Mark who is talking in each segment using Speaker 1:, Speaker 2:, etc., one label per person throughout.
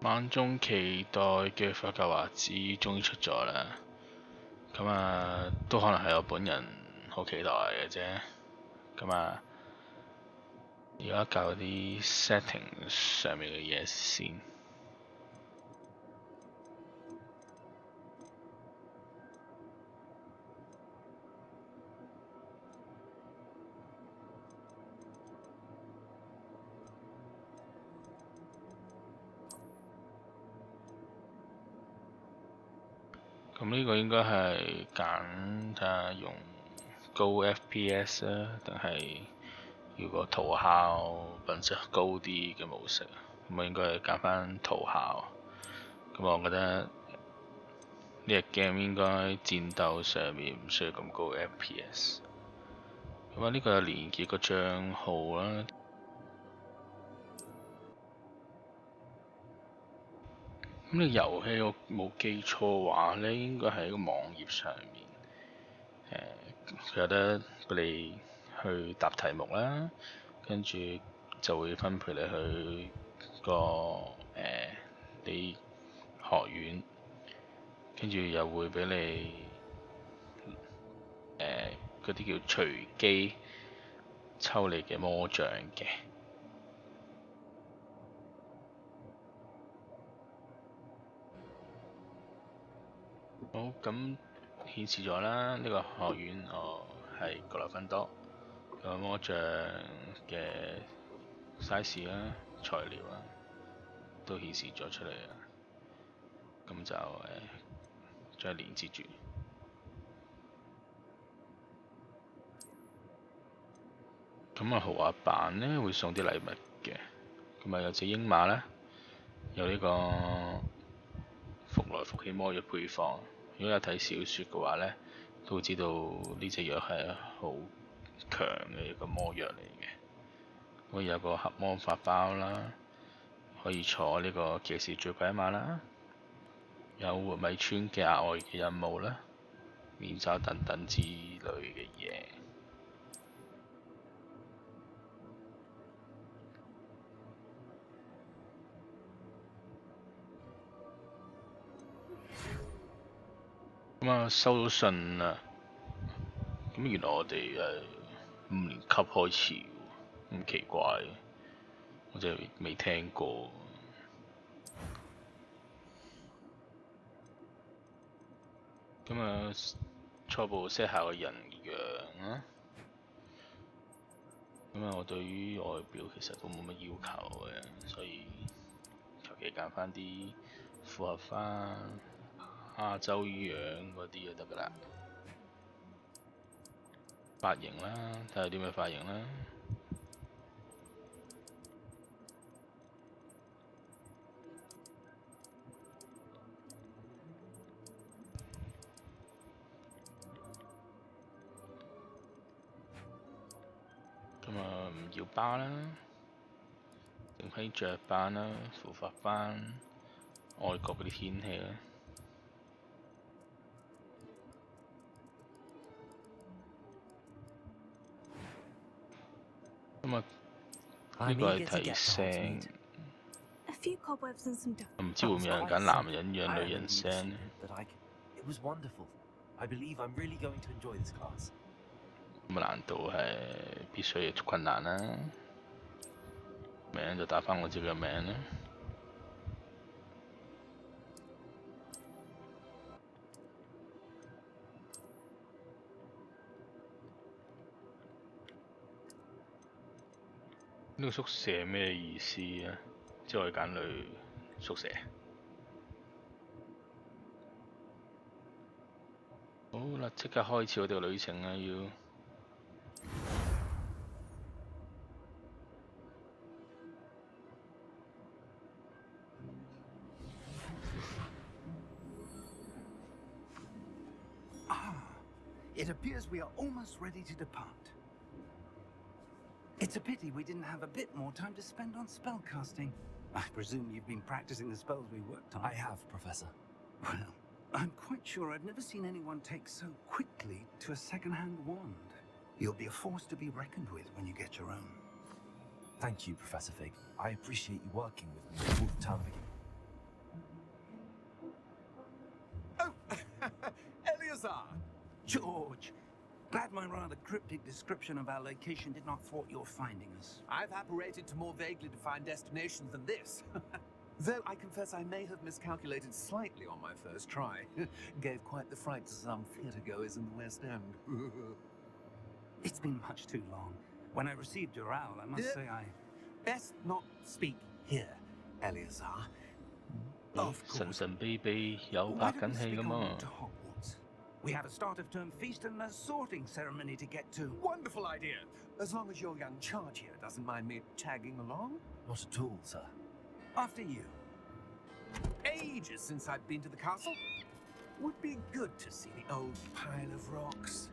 Speaker 1: 萬眾期待嘅發教畫紙終於出咗啦，咁都可能係我本人好期待嘅啫。咁而家教啲 setting 上面嘅嘢先。咁呢個應該係揀睇下用高 FPS 啊，定係要個圖效品質高啲嘅模式。咁我應該係揀翻圖效。咁我覺得呢隻 game 應該戰鬥上面唔需要咁高 FPS。咁呢個有連結個帳號啦。咁呢個遊戲我冇記錯嘅話咧，應該喺個網頁上面，佢有得俾你去答題目啦，跟住就會分配你去你學院，跟住又會俾你嗰啲叫隨機抽你嘅魔杖嘅。好，咁顯示咗啦，呢個學院係格萊芬多，個魔杖嘅 size 啦、材料啦，都顯示咗出嚟啦。咁就再連接住。咁豪華版呢會送啲禮物嘅，咁有隻鷹馬啦，有呢個福來福氣魔藥配方。如果有睇小說嘅話呢，都會知道呢隻藥係好強嘅一個魔藥嚟嘅。會有個黑魔法包啦，可以坐呢個騎士最貴一馬啦，有活米村嘅額外嘅任務啦，面罩等等之類嘅嘢。收到信啦，咁原來我哋5年級開始，咁奇怪，我真係未聽過。咁初步 set 下個人樣啦。咁我對於外表其實都冇乜要求嘅，所以求其揀翻啲符合翻亞洲樣嗰啲就得㗎啦。髮型啦，睇下啲咩髮型啦。咁唔要疤啦，整批雀斑啦，符合翻外國嗰啲天氣啦。呢個係提醒，唔知會唔會有人揀男人樣女人聲呢？咁難度係必須要困難啦。名就打返我自己嘅名啦。呢個宿舍咩意思啊？即係我揀女宿舍。好啦，即刻開始我哋嘅旅程啦！要
Speaker 2: It appears we are almost ready to depart. It's a pity we didn't have a bit more time to spend on spellcasting. I presume you've been practicing the spells we worked on.
Speaker 3: I have, Professor.
Speaker 2: Well, I'm quite sure I've never seen anyone take so quickly to a second-hand wand. You'll be a force to be reckoned with when you get your own.
Speaker 3: Thank you, Professor Fig. I appreciate you working with me all the time. Eleazar!
Speaker 2: George, glad my rather cryptic description of our location did not thwart your finding us.
Speaker 3: I've apparated to more vaguely defined destinations than this. Though I confess I may have miscalculated slightly on my first try. Gave quite the fright to some theatre-goers in the West End.
Speaker 2: It's been much too long. When I received your owl, I must say I...
Speaker 3: Best not speak here, Eleazar.
Speaker 1: 神神秘秘有
Speaker 2: Why
Speaker 1: 拍
Speaker 2: don't
Speaker 1: 緊
Speaker 2: we
Speaker 1: 戲
Speaker 2: stick
Speaker 1: 咁
Speaker 2: on
Speaker 1: 啊！
Speaker 2: to Hogwarts? We have a start-of-term feast and a sorting ceremony to get to.
Speaker 3: Wonderful idea! As long as your young charge here doesn't mind me tagging along.
Speaker 2: Not at all, sir. After you.
Speaker 3: Ages since I've been to the castle. Would be good to see the old pile of rocks.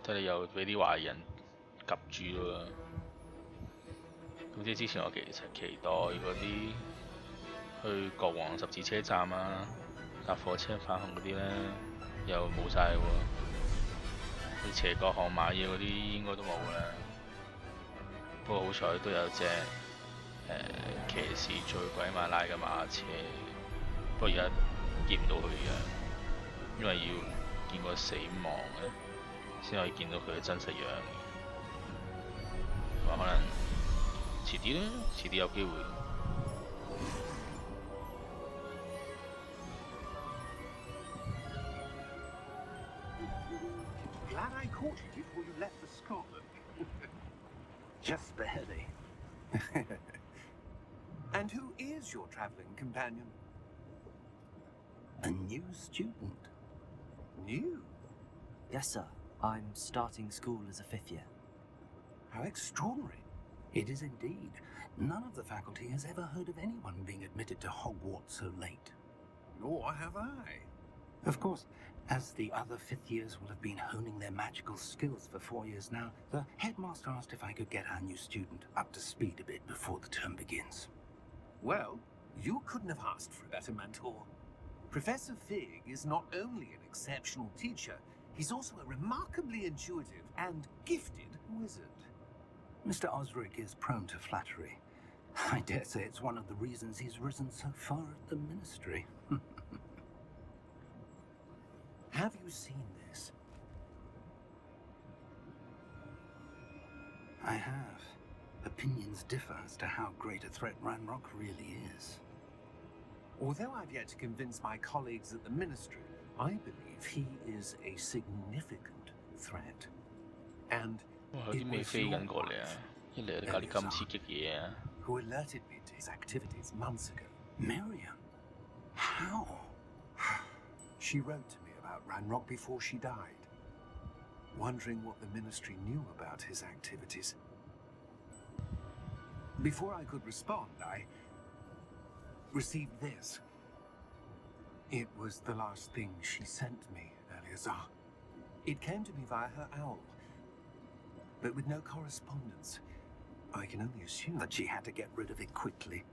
Speaker 1: 睇你又俾啲壞人及住喎。咁即係之前我其實期待嗰啲去國王十字車站啊、搭火車返學嗰啲咧，又冇晒喎。去斜角巷買嘢嗰啲應該都冇啦。不過好彩都有隻騎士最鬼馬拉嘅馬車，不過而家見唔到佢樣，因為要見過死亡咧，先可以見到佢嘅真實樣。話可能遲啲啦，遲啲有機會。
Speaker 2: Glad I caught you before you left for Scotland. Just barely.
Speaker 3: And who is your travelling companion?
Speaker 2: A new student.
Speaker 3: New?
Speaker 4: Yes, sir. I'm starting school as a 5th year.
Speaker 3: How extraordinary.
Speaker 2: It is indeed. None of the faculty has ever heard of anyone being admitted to Hogwarts so late.
Speaker 3: Nor have I.
Speaker 2: Of course, as the other 5th years will have been honing their magical skills for 4 years now, the headmaster asked if I could get our new student up to speed a bit before the term begins.
Speaker 3: Well, you couldn't have asked for a better mentor. Professor Fig is not only an exceptional teacher, he's also a remarkably intuitive and gifted wizard.
Speaker 2: Mr. Osric is prone to flattery. I dare say it's one of the reasons he's risen so far at the ministry.
Speaker 3: Have you seen this?
Speaker 2: I have. Opinions differ as to how great a threat Ranrock really is.
Speaker 3: Although I've yet to convince my colleagues at the ministry, I believe he is a significant threat. And
Speaker 1: 哇！有啲咩飛緊過嚟啊！一嚟就搞啲咁刺激嘢啊！
Speaker 3: who alerted me to his activities months ago.
Speaker 2: Miriam? How?
Speaker 3: She wrote to me about Ranrock before she died, wondering what the ministry knew about his activities. Before I could respond, I received this. It was the last thing she sent me, Eleazar. It came to me via her owl, but with no correspondence. I can only assume
Speaker 2: That she had to get rid of it quickly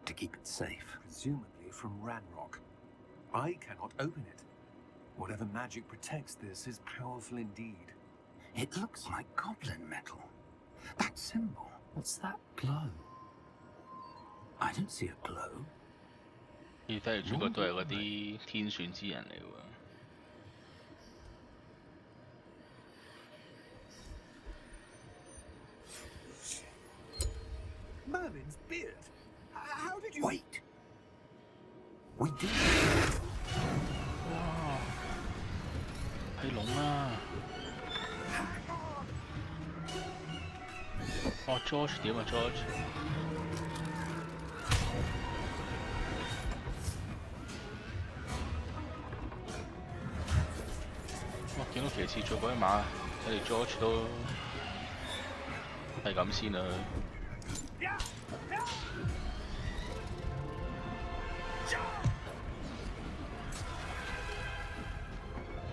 Speaker 2: to keep it safe.
Speaker 3: presumably from Ranrock. I cannot open it. Whatever magic protects this is powerful indeed.
Speaker 2: It looks like goblin metal. That symbol. What's that glow? I don't see a glow.
Speaker 1: 你睇嚟主角都係嗰啲天選之人嚟喎。
Speaker 3: Merlin's beard? How did you...
Speaker 2: Wait. We did.
Speaker 1: 哇！係龍啊！哦 ，George 點啊 George？ 哇！見到騎士做嗰啲馬，睇嚟 George 都係咁先啦。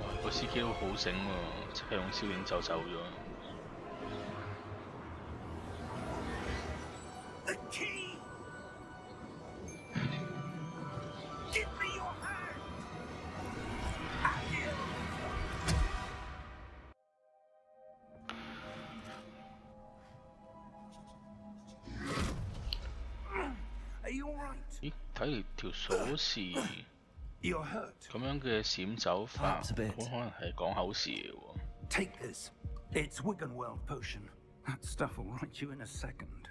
Speaker 1: 哇！個司機都好醒喎，即係用燒影就走咗。
Speaker 2: The king! you all right?
Speaker 1: 咦，睇嚟條鎖匙
Speaker 2: You're hurt.
Speaker 1: 咁樣嘅閃走法，
Speaker 4: Perhaps a bit.
Speaker 1: 可能係講口試嘅喎。
Speaker 2: Take this. It's Wiggenweld potion. That stuff will right you in a second.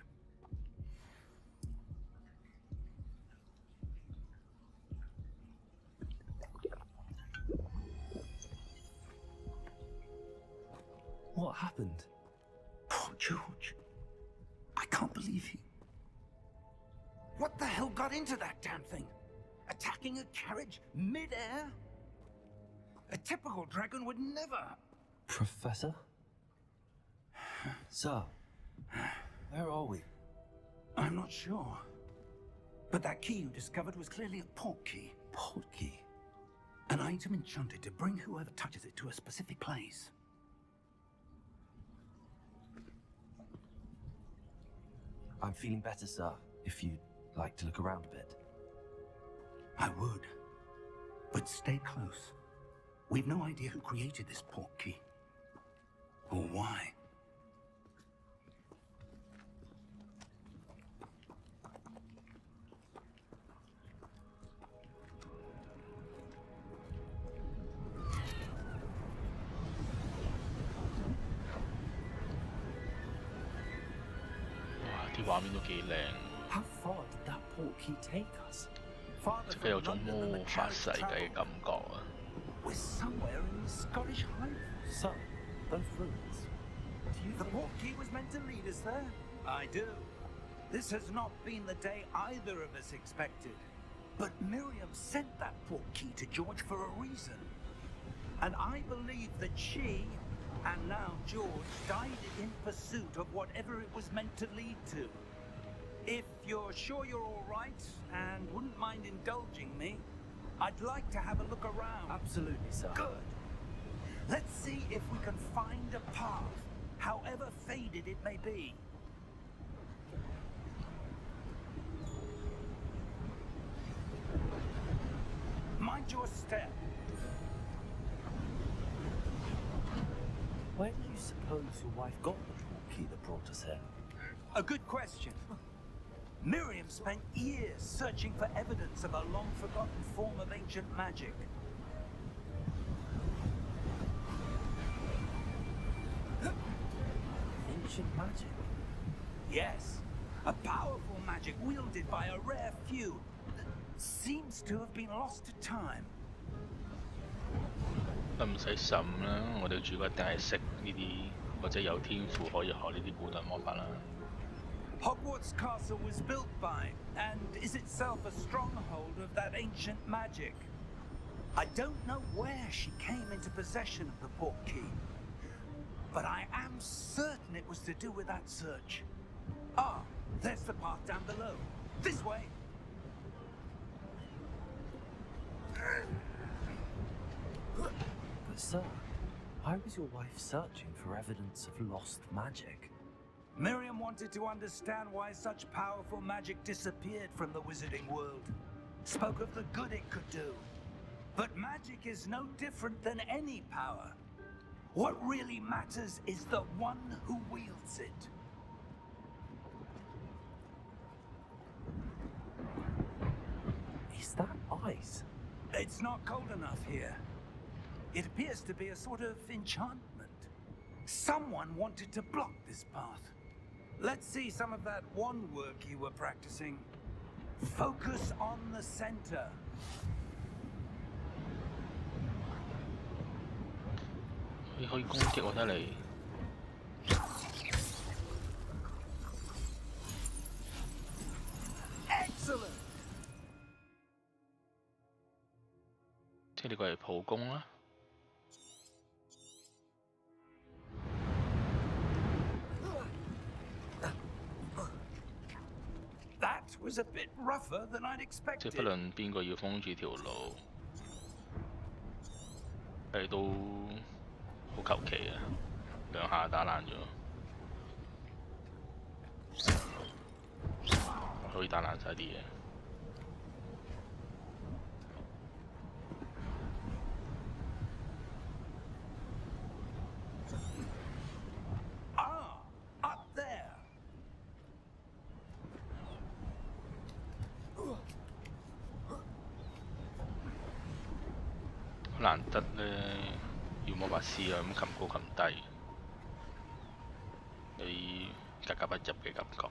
Speaker 4: What happened?
Speaker 2: Poor George. I can't believe he... What the hell got into that damn thing? Attacking a carriage mid-air? A typical dragon would never...
Speaker 4: Professor? Sir, where are we?
Speaker 2: I'm not sure. But that key you discovered was clearly a port key.
Speaker 4: Port key?
Speaker 2: An item enchanted to bring whoever touches it to a specific place.
Speaker 4: I'm feeling better, sir, if you'd like to look around a bit.
Speaker 2: I would. But stay close. We've no idea who created this port key. Or why.
Speaker 1: Wow, 啲畫面都幾靚，
Speaker 4: How far did that port key take us?
Speaker 2: Farther
Speaker 1: 即係有
Speaker 2: from
Speaker 1: 種
Speaker 2: London than
Speaker 1: 魔
Speaker 2: the
Speaker 1: 法
Speaker 2: carriage
Speaker 1: 世界嘅
Speaker 2: travelled.
Speaker 1: 感覺啊！
Speaker 2: We're somewhere in the Scottish Highlands.
Speaker 4: Sir, those ruins. Do you
Speaker 2: The
Speaker 4: think...
Speaker 2: port key was meant to lead us there? I do. This has not been the day either of us expected. But Miriam sent that port key to George for a reason. And I believe that she, and now George, died in pursuit of whatever it was meant to lead to. If you're sure you're all right and wouldn't mind indulging me, I'd like to have a look around.
Speaker 4: Absolutely, sir.
Speaker 2: Good. Let's see if we can find a path, however faded it may be. Mind your step.
Speaker 4: Where do you suppose your wife got the port key that brought us here?
Speaker 2: A good question. Miriam spent years searching for evidence of a long-forgotten form of ancient magic.
Speaker 4: Ancient magic?
Speaker 2: Yes, a powerful magic wielded by a rare few that seems to have been lost to time.
Speaker 1: 都唔使審啦，我哋主角一定係識呢啲，或者有天賦可以學呢啲古代魔法啦。
Speaker 2: Hogwarts Castle was built by, and is itself a stronghold of that ancient magic. I don't know where she came into possession of the port key, but I am certain it was to do with that search. Ah, there's the path down below. This way.
Speaker 4: But sir, why was your wife searching for evidence of lost magic?
Speaker 2: Miriam wanted to understand why such powerful magic disappeared from the wizarding world. Spoke of the good it could do. But magic is no different than any power. What really matters is the one who wields it.
Speaker 4: Is that ice?
Speaker 2: It's not cold enough here. It appears to be a sort of enchantment. Someone wanted to block this path. Let's see some of that wand work you were practicing. Focus on the center.
Speaker 1: 你可以攻擊我睇你。
Speaker 2: Excellent.
Speaker 1: 即係你過嚟普攻啦。
Speaker 2: That was a bit rougher than I'd
Speaker 1: 即
Speaker 2: expected.
Speaker 1: 係不論邊個要封住條路，係都好求其啊，兩下打爛咗，可以打爛晒啲嘢。
Speaker 2: Ah, up there.
Speaker 1: 難得咧，要魔法師啊，咁擒高擒低，有啲格格不入嘅感覺。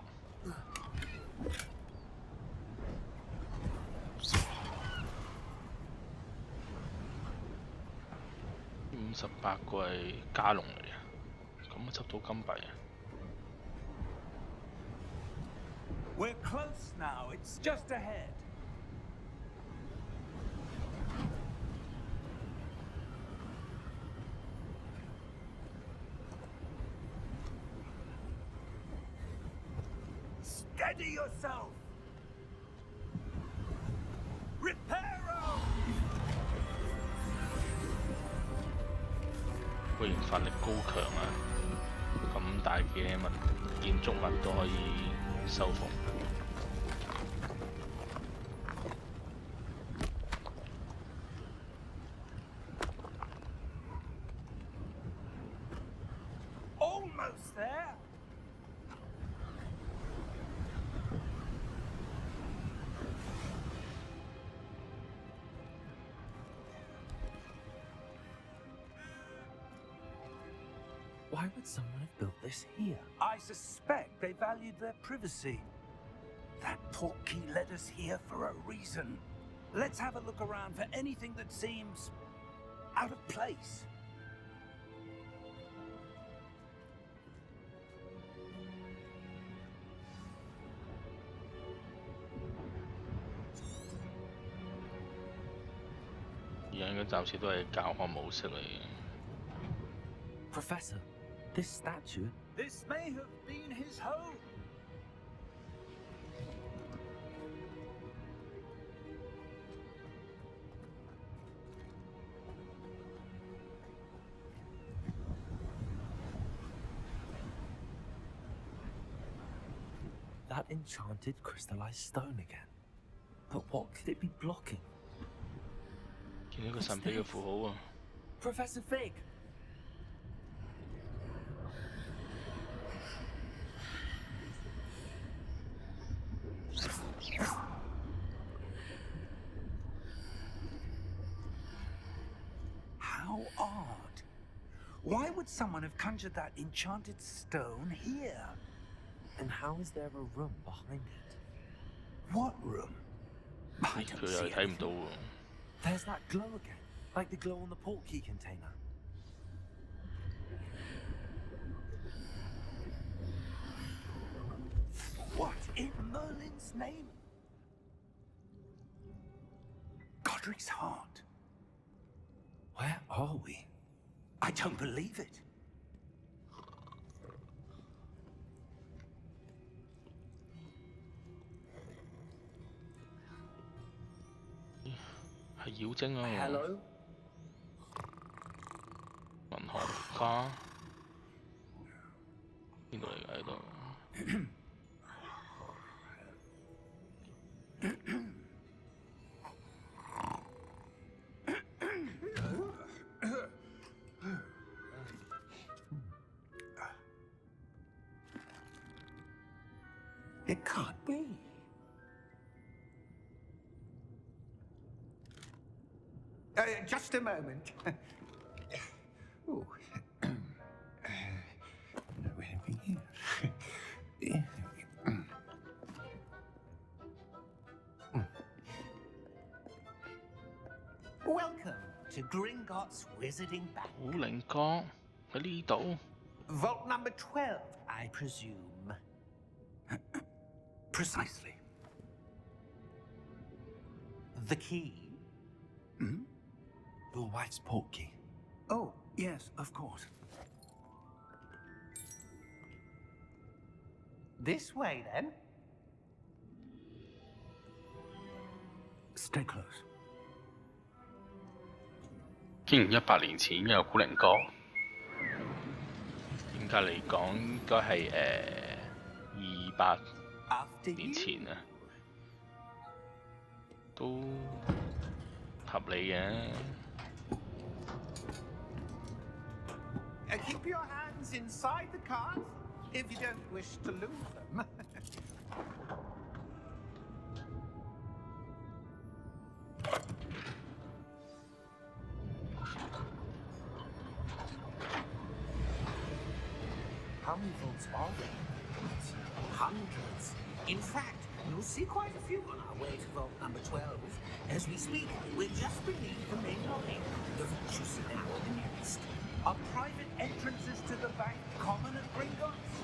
Speaker 1: 58個係加龍嚟嘅，咁執到金幣啊！
Speaker 2: We're close now. It's just ahead. Steady yourself. Reparo.
Speaker 1: 個刑法力高強啊！咁大嘅建築物都可以修復。
Speaker 2: Almost there.
Speaker 4: Why would someone have built this here?
Speaker 2: I suspect they valued their privacy. That portkey led us here for a reason. Let's have a look around for anything that seems out of place.
Speaker 4: Professor, this statue.
Speaker 2: This may have been his home.
Speaker 4: That enchanted crystallized stone again. But what could it be blocking?
Speaker 1: 見到個神秘嘅符號啊！
Speaker 4: Professor Fig!
Speaker 2: How odd. Why would someone have conjured that enchanted stone here?
Speaker 4: And how is there a room behind it?
Speaker 2: What room? I don't
Speaker 1: 佢又
Speaker 2: see
Speaker 1: 睇唔
Speaker 2: anything.
Speaker 1: 到喎。
Speaker 4: There's that glow again, like the glow on the portkey container.
Speaker 2: What in Merlin's name? Godric's heart.
Speaker 4: Where are we?
Speaker 2: I don't believe it.
Speaker 4: Hello?
Speaker 1: 銀行家邊度嚟㗎？呢度
Speaker 2: It can't be. Just a moment. Ooh. Anything here? Welcome to Gringotts Wizarding Bank.
Speaker 1: 古靈閣喺呢度。
Speaker 2: Vault number 12, I presume. Precisely. The key? Hmm?
Speaker 4: Your wife's portkey.
Speaker 2: Oh, yes, of course. This way, then. Stay close.
Speaker 1: 竟然100年前已經有古靈閣，嚴格嚟講應該係200
Speaker 2: After
Speaker 1: 年
Speaker 2: you.
Speaker 1: 前啊，都合理嘅。
Speaker 2: Keep your hands inside the cart if you don't wish to lose them.
Speaker 4: How many vaults are there?
Speaker 5: Hundreds. In fact, you'll see quite a few on our way to vault number 12. As we speak, we're just beneath the main lobby. The vaults you see now are the nearest.
Speaker 2: Are private entrances to the bank common at Gringotts?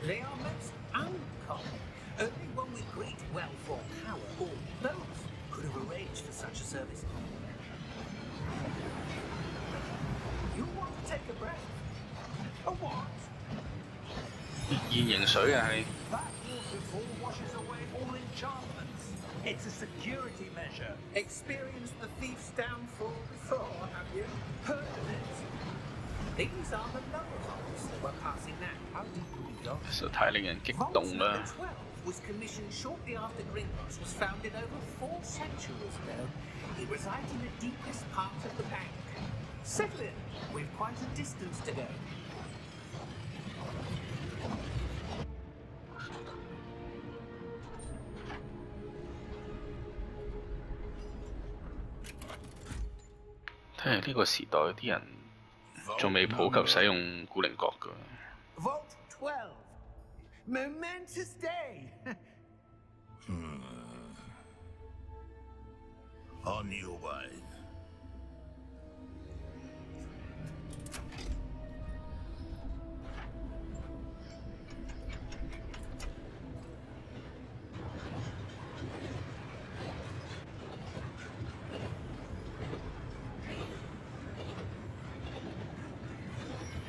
Speaker 5: They are most uncommon. Only one with great wealth or power, or both, could have arranged for such a service. You want to take a breath? A what?
Speaker 1: 現形水啊係。
Speaker 2: That waterfall washes away all enchantments. It's a security measure.
Speaker 5: Experienced the thief's downfall before, have you? Heard of it? These are the lower vaults that we're passing now.
Speaker 4: How deep will we go?
Speaker 1: 實在太令人激
Speaker 5: Vault
Speaker 1: 動
Speaker 5: number
Speaker 1: 啦！
Speaker 5: 12 was commissioned shortly after Gringotts was founded over 4 centuries ago. It resides in the deepest part of the bank. Settle in. We've quite a distance to go.
Speaker 1: 「睇嚟呢個時代啲人仲未普及使用古靈閣㗎。
Speaker 5: Vault 12. Momentous day.
Speaker 6: On your way.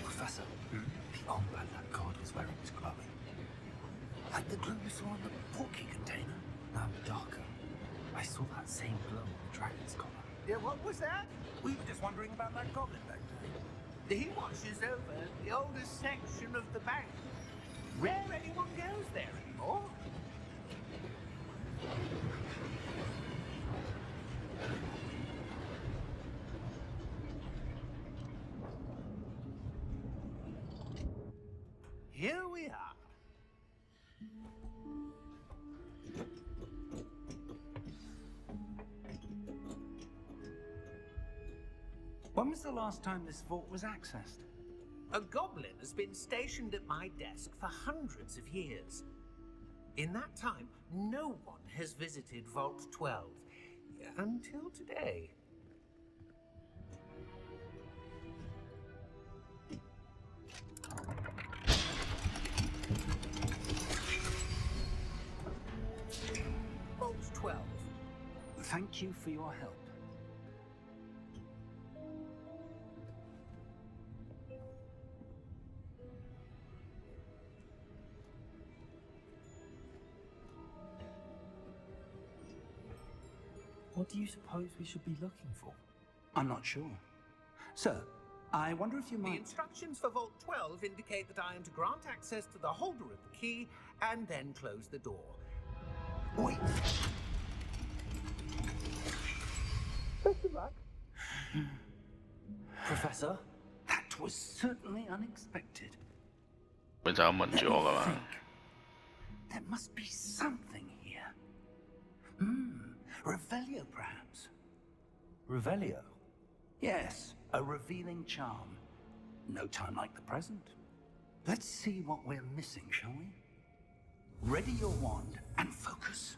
Speaker 2: Professor, the armband that guard was wearing is glowing. Like the glow we saw on the porky container.
Speaker 4: Now darker. I saw that same glow on the dragon's collar.
Speaker 2: Yeah, what was that? We were just wondering about that goblin back there.
Speaker 5: He watches over the oldest section of the bank. Rare anyone goes there anymore. Here we are.
Speaker 2: When was the last time this vault was accessed?
Speaker 5: A goblin has been stationed at my desk for hundreds of years. In that time, no one has visited Vault 12 until today. Vault 12.
Speaker 2: Thank you for your help.
Speaker 4: What do you suppose we should be looking for?
Speaker 2: I'm not sure. Sir, I wonder if you
Speaker 5: The
Speaker 2: might...
Speaker 5: instructions for Vault 12 indicate that I am to grant access to the holder of the key and then close the door.
Speaker 2: Wait!
Speaker 5: Best of luck.
Speaker 4: Professor?
Speaker 2: That was certainly unexpected.
Speaker 1: 佢就咁問住我㗎嘛。
Speaker 2: There must be something here. Revelio, perhaps.
Speaker 4: Revelio?
Speaker 2: Yes, a revealing charm. No time like the present. Let's see what we're missing, shall we? Ready your wand and focus.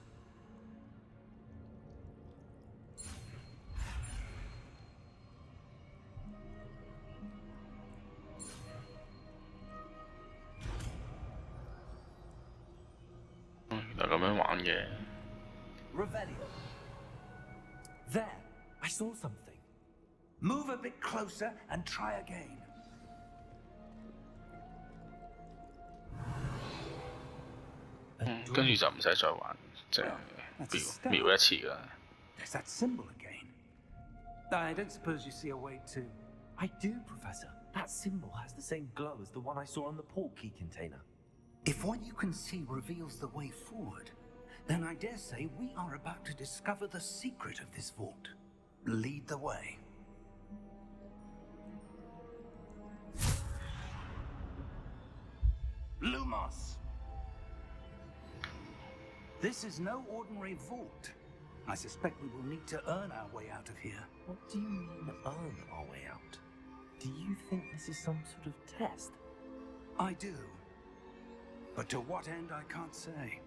Speaker 1: 原來咁樣玩嘅。
Speaker 2: Revelio.
Speaker 4: There! I saw something.
Speaker 2: Move a bit closer and try again.
Speaker 1: Ừ, 跟住就唔使再玩，即係瞄一次㗎。
Speaker 2: There's that symbol again. I don't suppose you see a way to...
Speaker 4: I do, Professor. That symbol has the same glow as the one I saw on the port key container.
Speaker 2: If what you can see reveals the way forward, then I dare say we are about to discover the secret of this vault. Lead the way. Lumos! This is no ordinary vault. I suspect we will need to earn our way out of here.
Speaker 4: What do you mean, earn our way out? Do you think this is some sort of test?
Speaker 2: I do. But to what end, I can't say.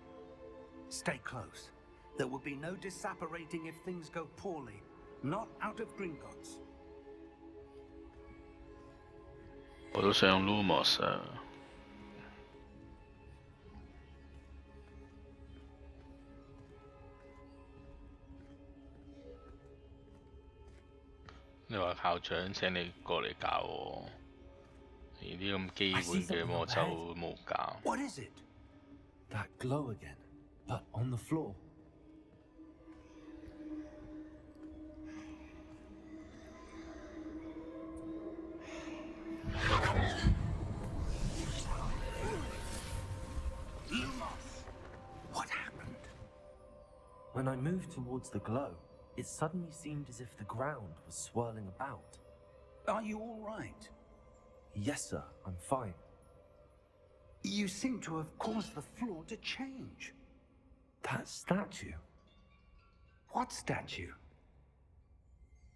Speaker 2: Stay close. There will be no disapparating if things go poorly. Not out of Gringotts.
Speaker 1: 我都想用 Lumos 啊。你話校長請你過嚟教我，呢啲咁基本嘅我就冇教。
Speaker 2: What is it?
Speaker 4: That glow again, but on the floor.
Speaker 2: What happened?
Speaker 4: When I moved towards the glow, it suddenly seemed as if the ground was swirling about.
Speaker 2: Are you all right?
Speaker 4: Yes, sir, I'm fine.
Speaker 2: You seem to have caused the floor to change.
Speaker 4: That statue.
Speaker 2: What statue?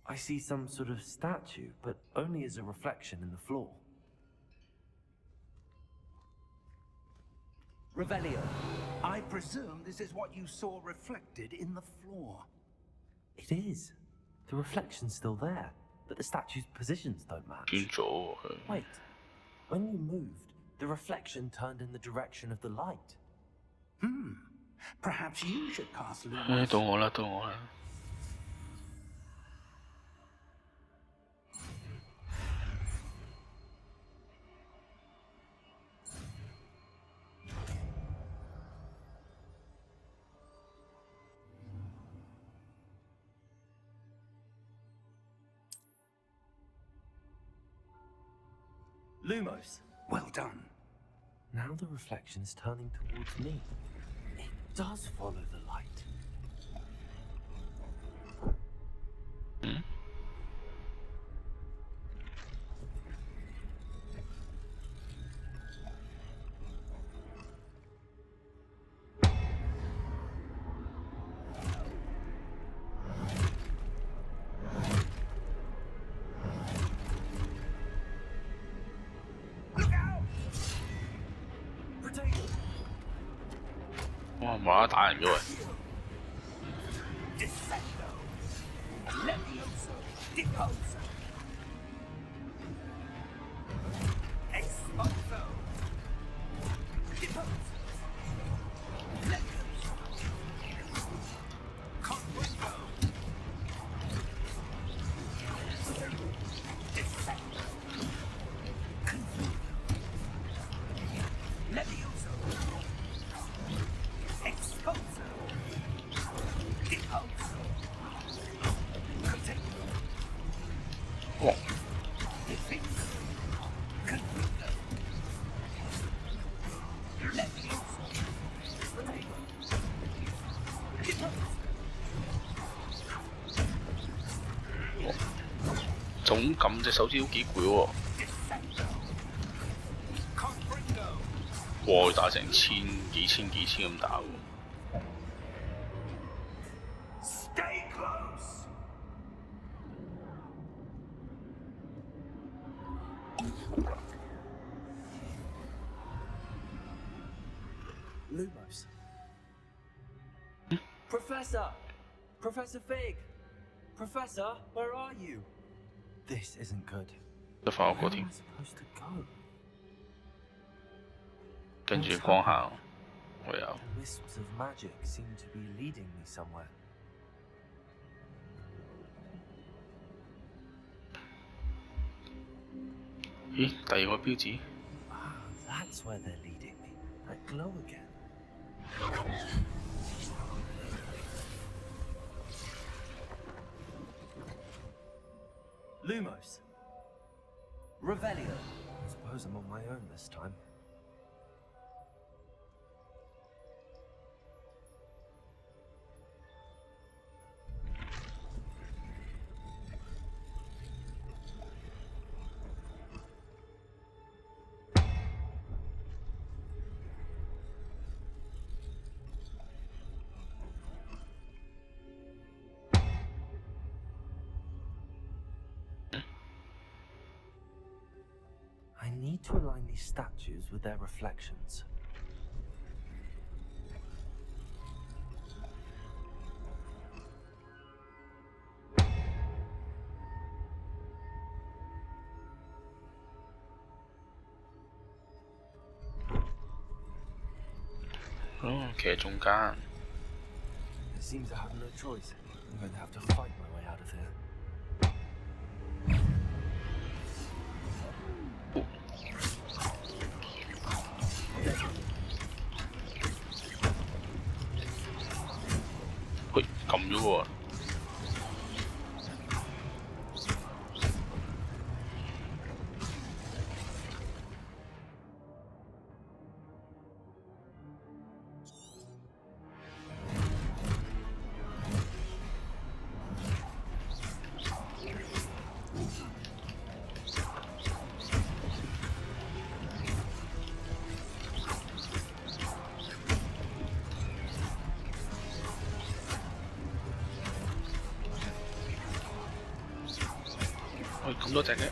Speaker 4: I see some sort of statue, but only as a reflection in the floor.
Speaker 2: Revelio, I presume this is what you saw reflected in the floor.
Speaker 4: It is. The reflection's still there, but the statue's positions don't match.
Speaker 1: 轉咗佢。
Speaker 4: Wait. When you moved, the reflection turned in the direction of the light.
Speaker 2: Perhaps you should cast
Speaker 1: 唉，
Speaker 2: Lumos.
Speaker 1: 到我啦，到我啦。
Speaker 4: Lumos.
Speaker 2: Well done.
Speaker 4: Now the reflection is turning towards me. It does follow the light.
Speaker 2: Look out!
Speaker 1: 哇！無啦啦打人嘅喎。
Speaker 2: Descendo. Levioso. Deposo. Exposo. Deposo. Levioso. Conquento. Descendo. Confundo. Levioso. Exposo. Deposo. Contagion.
Speaker 1: 哇！
Speaker 2: Defense. Confundo. Levioso. Potato. Deposo.
Speaker 1: 就咁撳隻手指都幾攰喎。
Speaker 2: Descendo. Conquento.
Speaker 1: 哇！打成千幾千咁打喎。
Speaker 2: Stay close.
Speaker 4: Lumos. Professor! Professor Fig! Professor, where are you? This isn't good.
Speaker 1: 得翻我
Speaker 4: Where
Speaker 1: 個
Speaker 4: am
Speaker 1: 添
Speaker 4: I，supposed to go?
Speaker 1: 跟住光下我有。
Speaker 4: The wisps of magic seem to be leading me somewhere.
Speaker 1: 咦？第二個標誌？
Speaker 4: Ah, that's where they're leading me. That glow again. Lumos. Revelio. I suppose I'm on my own this time. need to align these statues with their reflections.
Speaker 1: It
Speaker 4: seems I have no choice. I'm going to have to fight my way out of here.
Speaker 1: Ui, 撳咗喎。喂，咁多隻嘅。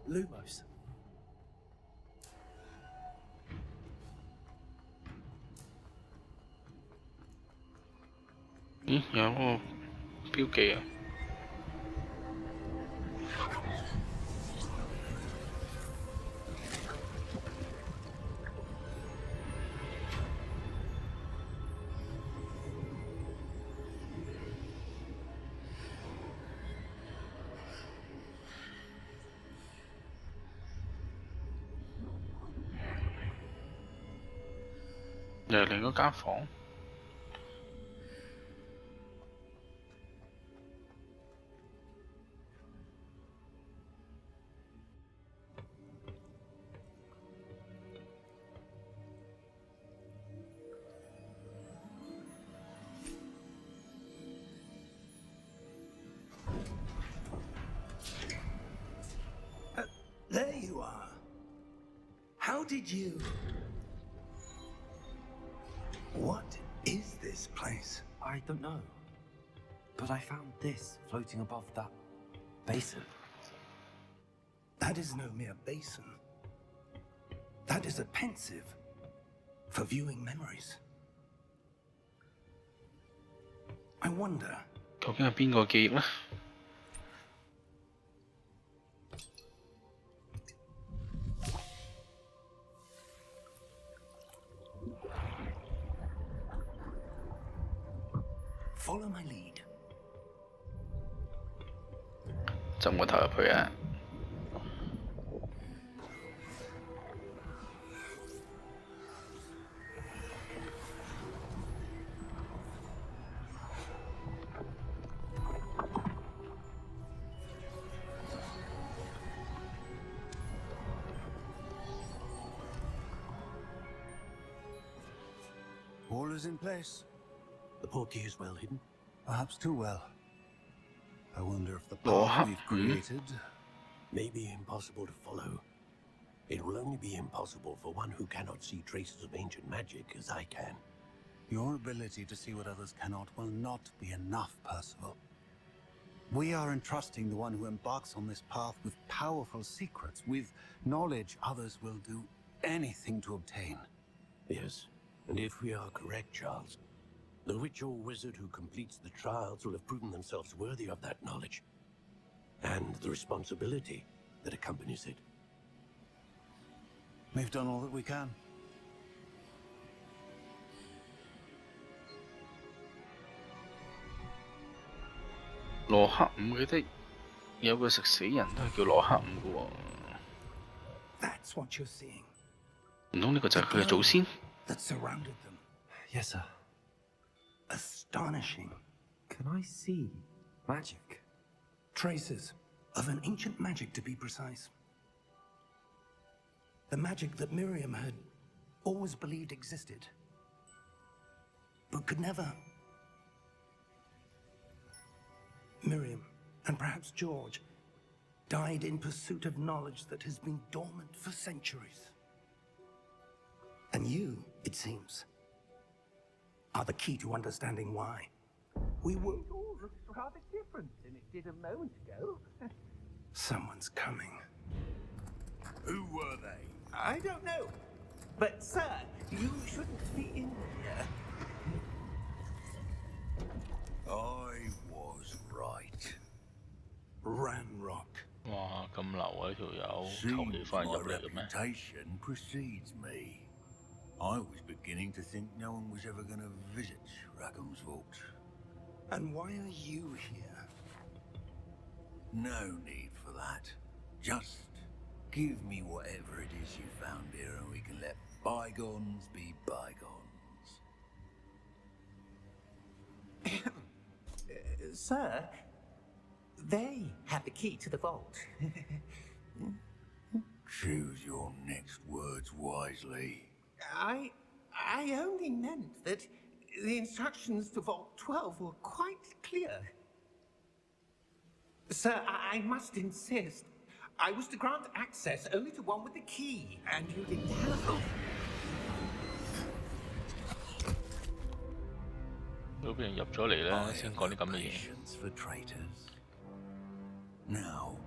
Speaker 4: Lumos.
Speaker 1: 咦，有個標記啊！又係另一間房。
Speaker 2: There you are. How did you... What is this place?
Speaker 4: I don't know. But I found this floating above that basin.
Speaker 2: That is no mere basin. That is a pensive for viewing memories. I wonder...
Speaker 1: 究竟係邊個記憶呢？
Speaker 2: Follow my lead.
Speaker 1: 浸個頭入去啊！
Speaker 2: All is in place.
Speaker 3: The portkey is well hidden.
Speaker 2: Perhaps too well. I wonder if the
Speaker 1: Oh,
Speaker 2: path we've created
Speaker 6: may be impossible to follow. It will only be impossible for one who cannot see traces of ancient magic as I can.
Speaker 2: Your ability to see what others cannot will not be enough, Percival. We are entrusting the one who embarks on this path with powerful secrets, with knowledge others will do anything to obtain.
Speaker 6: Yes, and if we are correct, Charles, the witch or wizard who completes the trials will have proven themselves worthy of that knowledge, and the responsibility that accompanies it.
Speaker 2: We've done all that we can.
Speaker 1: 羅克伍記得有個食死人都係叫羅克伍嘅喎。
Speaker 2: That's what you're seeing.
Speaker 1: 唔通呢個就係佢嘅祖先？
Speaker 2: That surrounded them.
Speaker 4: Yes, sir.
Speaker 2: Astonishing.
Speaker 4: Can I see magic?
Speaker 2: Traces of an ancient magic, to be precise. The magic that Miriam had always believed existed, but could never. Miriam, and perhaps George, died in pursuit of knowledge that has been dormant for centuries. And you, it seems, are the key to understanding why. We were...
Speaker 5: It all looks rather different than it did a moment ago.
Speaker 2: Someone's coming.
Speaker 3: Who were they?
Speaker 5: I don't know. But, sir, you shouldn't be in here.
Speaker 3: I was right.
Speaker 2: Ranrock.
Speaker 1: 哇，咁流啊！呢條友，求
Speaker 3: Seems
Speaker 1: 其翻
Speaker 3: my
Speaker 1: 入嚟嘅咩？
Speaker 3: reputation precedes me. I was beginning to think no one was ever going to visit Rackham's vault.
Speaker 2: And why are you here?
Speaker 3: No need for that. Just give me whatever it is you found here and we can let bygones be bygones.
Speaker 5: Sir, they have the key to the vault.
Speaker 3: Choose your next words wisely.
Speaker 5: I only meant that the instructions to Vault 12 were quite clear. Sir, I must insist. I was to grant access only to one with the key, and you didn't have.
Speaker 1: 如果俾人入咗嚟咧，先講啲咁嘅嘢。
Speaker 3: Patience for traitors. Now,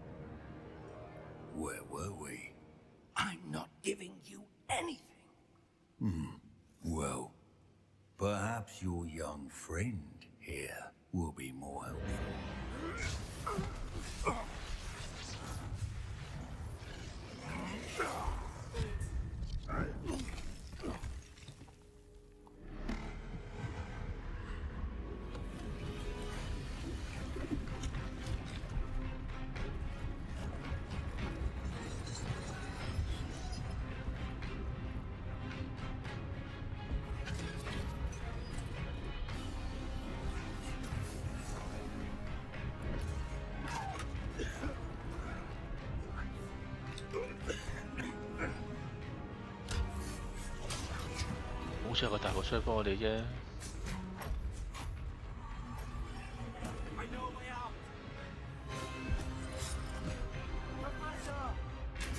Speaker 3: where were we?
Speaker 2: I'm not giving you anything.
Speaker 3: Well, perhaps your young friend here will be more helpful.
Speaker 1: 「好似有個大個衰幫我哋啫。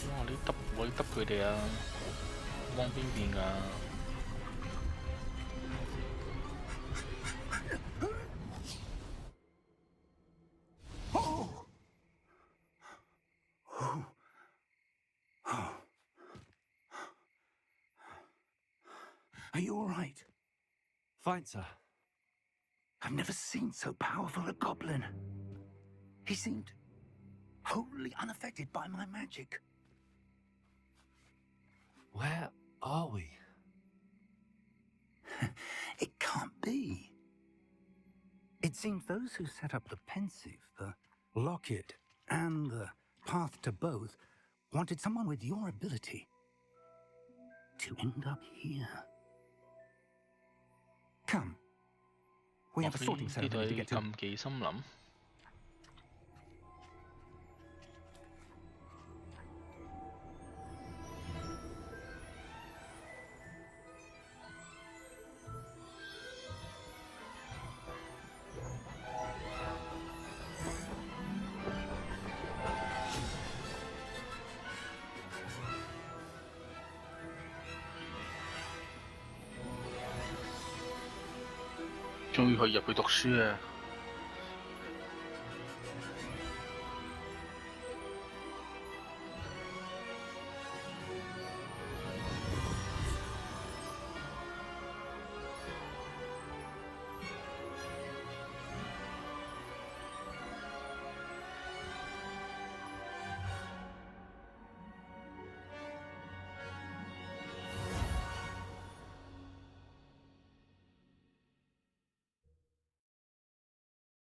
Speaker 1: 哇！你揼我要揼佢哋啊！往邊邊㗎？
Speaker 2: Are you all right?
Speaker 4: Fine, sir.
Speaker 2: I've never seen so powerful a goblin. He seemed wholly unaffected by my magic.
Speaker 4: Where are we?
Speaker 2: It can't be. It seems those who set up the pensive, the locket, and the path to both wanted someone with your ability to end up here. Come. We have a sorting ceremony to get to.
Speaker 1: 禁忌森林。終於可以入去讀書啊！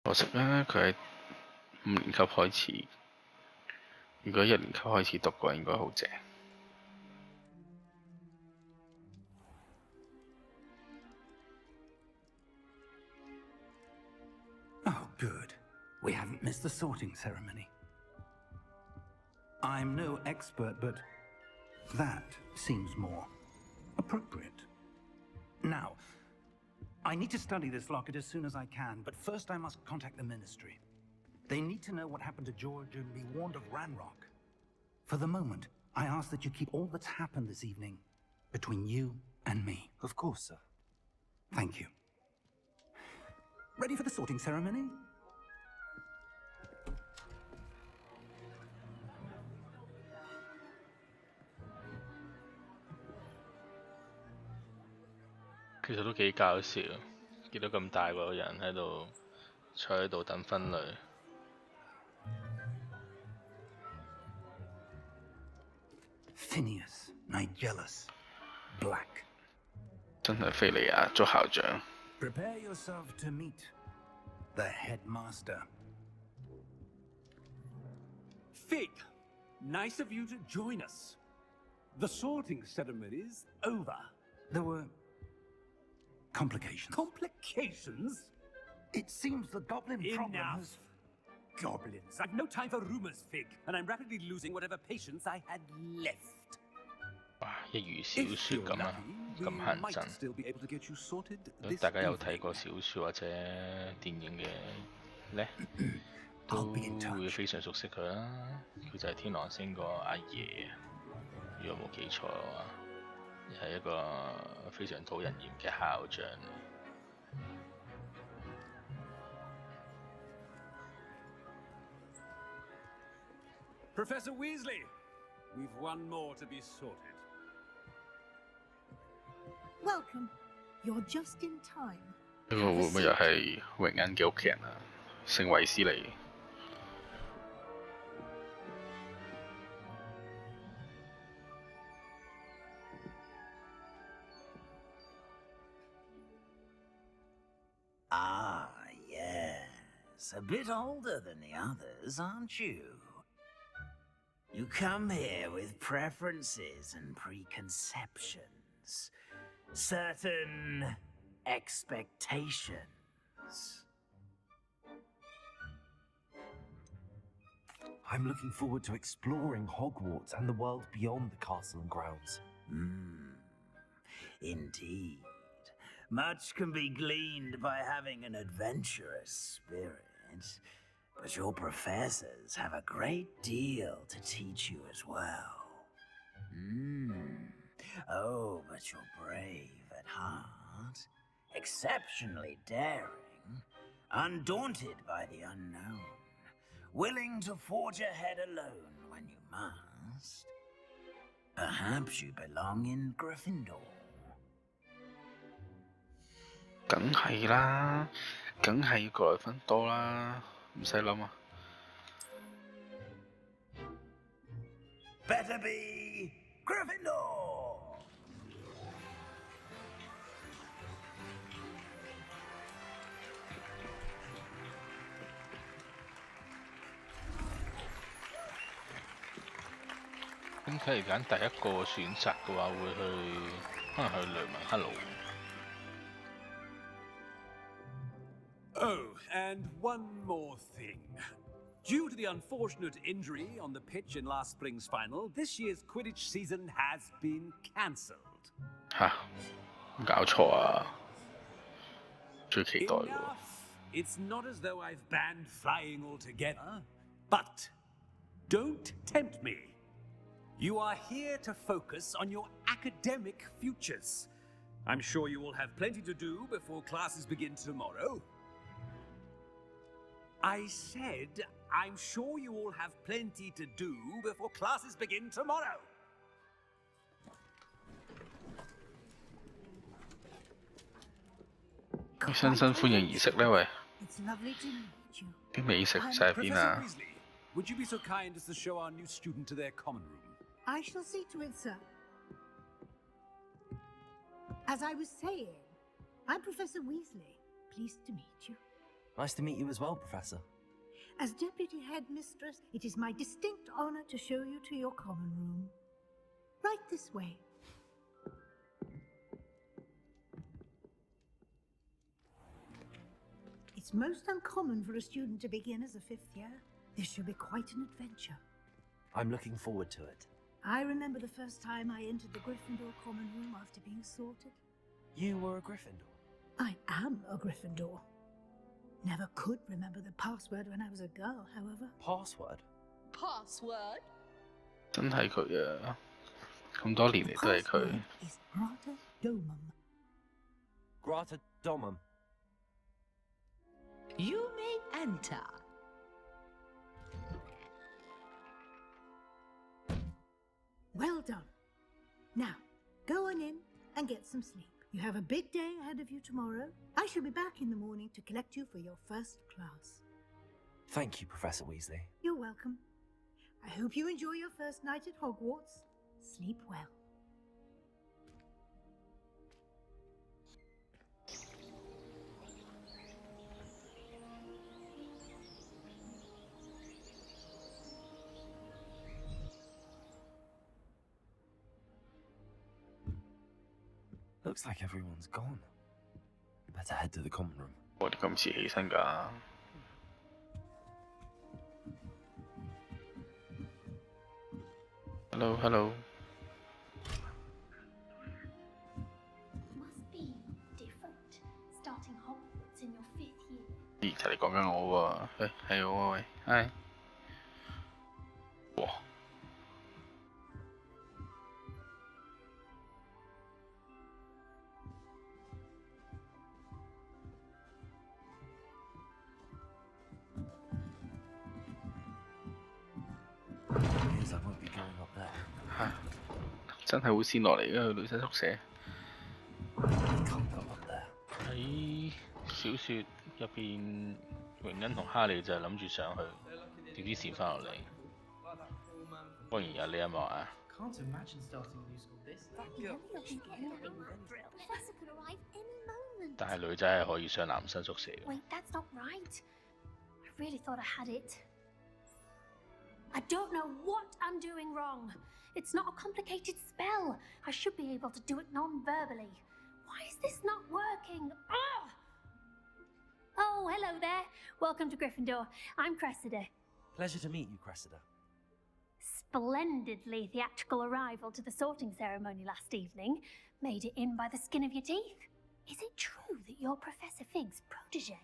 Speaker 1: 可惜咧，佢係5年級開始，如果1年級開始讀嘅話，應該好正。
Speaker 2: Oh, good. We haven't missed the sorting ceremony. I'm no expert, but that seems more appropriate. Now, I need to study this locket as soon as I can, but first I must contact the Ministry. They need to know what happened to George and be warned of Ranrock. For the moment, I ask that you keep all that's happened this evening between you and me.
Speaker 4: Of course, sir.
Speaker 2: Thank you. Ready for the sorting ceremony?
Speaker 1: 其實都幾搞笑，見到咁大個人喺度坐喺度等分類。
Speaker 2: Phineas, Nigellus, Black.
Speaker 1: 真係菲利亞做校長。
Speaker 2: Prepare yourself to meet the headmaster.
Speaker 7: Fig, nice of you to join us. The sorting ceremony's over.
Speaker 2: There were complications.
Speaker 7: Complications?
Speaker 2: It seems the goblin problem
Speaker 7: Enough.
Speaker 2: has...
Speaker 7: Goblins. I've no time for rumors, Fig, and I'm rapidly losing whatever patience I had left.
Speaker 1: 哇！一如小
Speaker 7: If
Speaker 1: 説
Speaker 7: you're
Speaker 1: 咁啊，
Speaker 7: lucky,
Speaker 1: 咁
Speaker 7: we
Speaker 1: 限
Speaker 7: might
Speaker 1: 陣。
Speaker 7: still be able to get you sorted
Speaker 1: 如果
Speaker 7: this
Speaker 1: 大家有
Speaker 7: evening.
Speaker 1: 睇過小説或者電影嘅呢，
Speaker 2: I'll
Speaker 1: 都
Speaker 2: be in touch.
Speaker 1: 會非常熟悉佢啦。佢就係天狼星個阿爺，如果冇記錯嘅話，係一個非常討人厭嘅校長。
Speaker 7: Professor Weasley, we've one more to be sorted.
Speaker 8: Welcome. You're just in time.
Speaker 1: 呢個會唔會又係榮恩嘅屋企人啊？聖維斯利。
Speaker 9: Ah, yes. A bit older than the others, aren't you? You come here with preferences and preconceptions. Certain expectations.
Speaker 4: I'm looking forward to exploring Hogwarts and the world beyond the castle and grounds.
Speaker 9: Indeed. Much can be gleaned by having an adventurous spirit, but your professors have a great deal to teach you as well. Oh, but you're brave at heart, exceptionally daring, undaunted by the unknown, willing to forge ahead alone when you must. Perhaps you belong in Gryffindor.
Speaker 1: 梗係啦，梗係要過來分多啦，唔使諗啊！
Speaker 9: Better be Gryffindor!
Speaker 1: 咁睇嚟揀第一個選擇嘅話，會去可能去雷文克勞。
Speaker 7: Oh, and one more thing. Due to the unfortunate injury on the pitch in last spring's final, this year's Quidditch season has been cancelled.
Speaker 1: 嚇！搞錯啊！最期待喎。
Speaker 7: Enough. It's not as though I've banned flying altogether, but don't tempt me. You are here to focus on your academic futures. I'm sure you all have plenty to do before classes begin tomorrow. I said, I'm sure you all have plenty to do before classes begin tomorrow.
Speaker 1: 新歡迎儀式呢喂，
Speaker 8: It's lovely to meet you.
Speaker 1: 啲美食晒喺邊
Speaker 7: Professor
Speaker 1: 啊？
Speaker 7: Weasley, would you be so kind as to show our new student to their common room?
Speaker 8: I shall see to it, sir. As I was saying, I'm Professor Weasley. Pleased to meet you.
Speaker 4: Nice to meet you as well, Professor.
Speaker 8: As Deputy Headmistress, it is my distinct honor to show you to your common room. Right this way. It's most uncommon for a student to begin as a fifth year. This should be quite an adventure.
Speaker 4: I'm looking forward to it.
Speaker 8: I remember the first time I entered the Gryffindor common room after being sorted.
Speaker 4: You were a Gryffindor.
Speaker 8: I am a Gryffindor. Never could remember the password when I was a girl, however.
Speaker 4: Password?
Speaker 10: Password?
Speaker 1: 真係佢啊！咁多年嚟都係佢。
Speaker 8: Is Grata Domum.
Speaker 4: Grata Domum.
Speaker 10: You may enter.
Speaker 8: Well done. Now, go on in and get some sleep. You have a big day ahead of you tomorrow. I shall be back in the morning to collect you for your first class.
Speaker 4: Thank you, Professor Weasley.
Speaker 8: You're welcome. I hope you enjoy your first night at Hogwarts. Sleep well.
Speaker 4: Looks like everyone's gone. Better head to the common room.
Speaker 1: 我哋咁遲起身㗎？ Hello, hello.
Speaker 11: Must be different starting Hogwarts in your 5th year.
Speaker 1: 咦，就嚟講緊我喎，係我喂，係。哇！
Speaker 4: Means I won't be going up there.
Speaker 1: 嚇！真係會先落嚟嘅去女仔宿舍。
Speaker 4: Can't go up there.
Speaker 1: 喺小説入邊，榮恩同哈利就係諗住上去，點知跣翻落嚟。當然有呢一幕啊！
Speaker 12: Can't imagine starting a new school this.
Speaker 11: Professor could arrive any moment.
Speaker 1: 但係女仔係可以上男生宿舍嘅。
Speaker 11: Wait, that's not right. I really thought I had it. I don't know what I'm doing wrong. It's not a complicated spell. I should be able to do it non-verbally. Why is this not working? Ah! Oh, hello there. Welcome to Gryffindor. I'm Cressida.
Speaker 4: Pleasure to meet you, Cressida.
Speaker 11: Splendidly theatrical arrival to the sorting ceremony last evening. Made it in by the skin of your teeth. Is it true that you're Professor Fig's protege?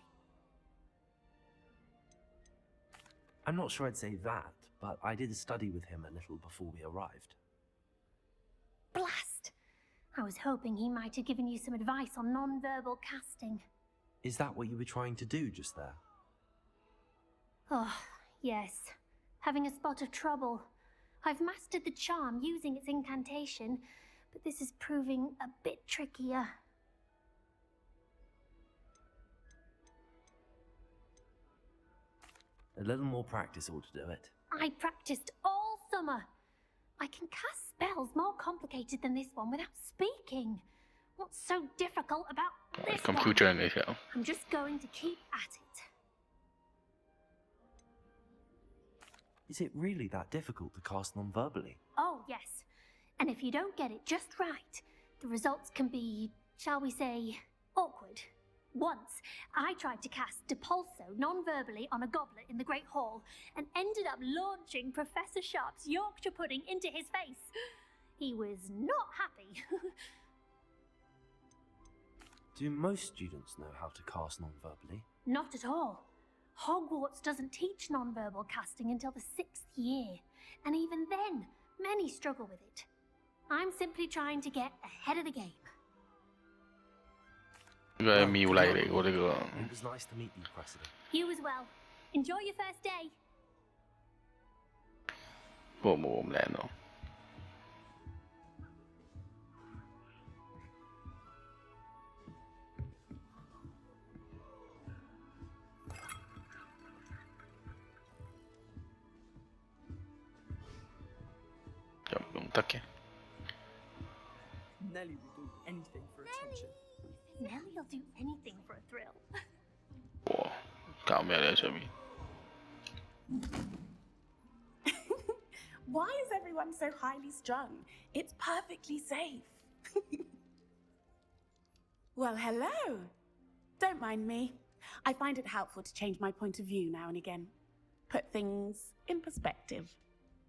Speaker 4: I'm not sure I'd say that, but I did study with him a little before we arrived.
Speaker 11: Blast! I was hoping he might have given you some advice on non-verbal casting.
Speaker 4: Is that what you were trying to do just there?
Speaker 11: Oh, yes. Having a spot of trouble. I've mastered the charm using its incantation, but this is proving a bit trickier.
Speaker 4: A little more practice ought to do it.
Speaker 11: I practiced all summer. I can cast spells more complicated than this one without speaking. What's so difficult about this one?
Speaker 1: 咁囂張嘅時候。
Speaker 11: I'm just going to keep at it.
Speaker 4: Is it really that difficult to cast non-verbally?
Speaker 11: Oh, yes. And if you don't get it just right, the results can be, shall we say, awkward. Once, I tried to cast Depulso non-verbally on a goblet in the Great Hall and ended up launching Professor Sharp's Yorkshire pudding into his face. He was not happy.
Speaker 4: Do most students know how to cast non-verbally?
Speaker 11: Not at all. Hogwarts doesn't teach non-verbal casting until the 6th year, and even then, many struggle with it. I'm simply trying to get ahead of the game.
Speaker 1: 呢個係妙麗嚟喎，呢個
Speaker 4: It was nice to meet you, President.
Speaker 11: You as well. Enjoy your first day.
Speaker 1: 不過冇咁靚咯。又唔用得嘅。
Speaker 12: Nelly will do anything for attention.
Speaker 11: Nelly'll do anything for a thrill.
Speaker 1: 哇！搞咩咧上面？
Speaker 13: Why is everyone so highly strung? It's perfectly safe. Well, hello. Don't mind me. I find it helpful to change my point of view now and again. Put things in perspective.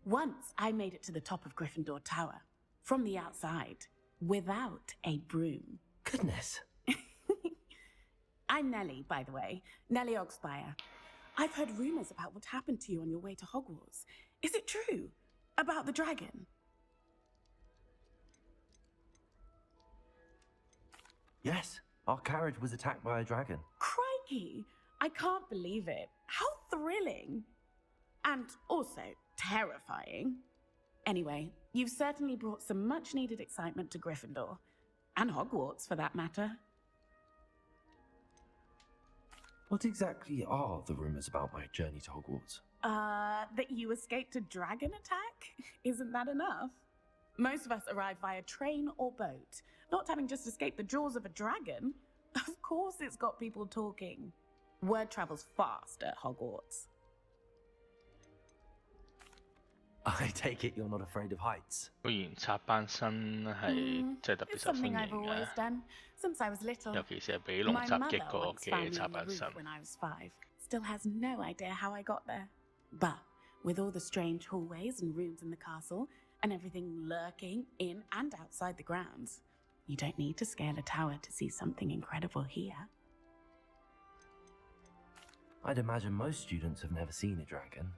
Speaker 13: Once I made it to the top of Gryffindor Tower, from the outside, without a broom.
Speaker 4: Goodness.
Speaker 13: I'm Nelly, by the way. Nelly Ogspire. I've heard rumors about what happened to you on your way to Hogwarts. Is it true? About the dragon?
Speaker 4: Yes, our carriage was attacked by a dragon.
Speaker 13: Crikey! I can't believe it. How thrilling! And also terrifying. Anyway, you've certainly brought some much-needed excitement to Gryffindor. And Hogwarts, for that matter.
Speaker 4: What exactly are the rumors about my journey to Hogwarts?
Speaker 13: That you escaped a dragon attack? Isn't that enough? Most of us arrive via train or boat, not having just escaped the jaws of a dragon. Of course it's got people talking. Word travels fast at Hogwarts.
Speaker 4: I take it you're not afraid of heights.
Speaker 1: 居然插班身係真係特別
Speaker 13: It's
Speaker 1: 受歡
Speaker 13: something
Speaker 1: 迎
Speaker 13: I've always
Speaker 1: 嘅，
Speaker 13: done since I was little.
Speaker 1: 尤其是係俾龍
Speaker 13: My
Speaker 1: 襲
Speaker 13: mother
Speaker 1: 擊過
Speaker 13: once found
Speaker 1: 嘅
Speaker 13: me
Speaker 1: 插
Speaker 13: on the
Speaker 1: 班
Speaker 13: roof
Speaker 1: 身。
Speaker 13: when I was 5. Still has no idea how I got there. But with all the strange hallways and rooms in the castle, and everything lurking in and outside the grounds, you don't need to scale a tower to see something incredible here.
Speaker 4: I'd imagine most students have never seen a dragon.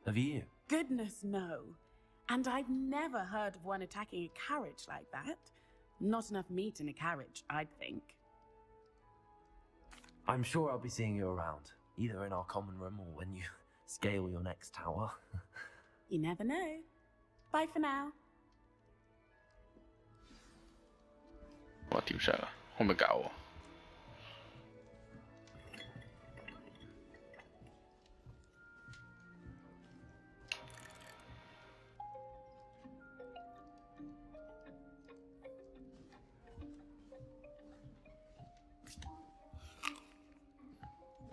Speaker 4: Have you?
Speaker 13: Goodness, no. And I've never heard of one attacking a carriage like that. Not enough meat in a carriage, I'd think.
Speaker 4: I'm sure I'll be seeing you around, either in our common room or when you scale your next tower.
Speaker 13: You never know. Bye for now.
Speaker 1: 哇！點上啊？可唔可以教我？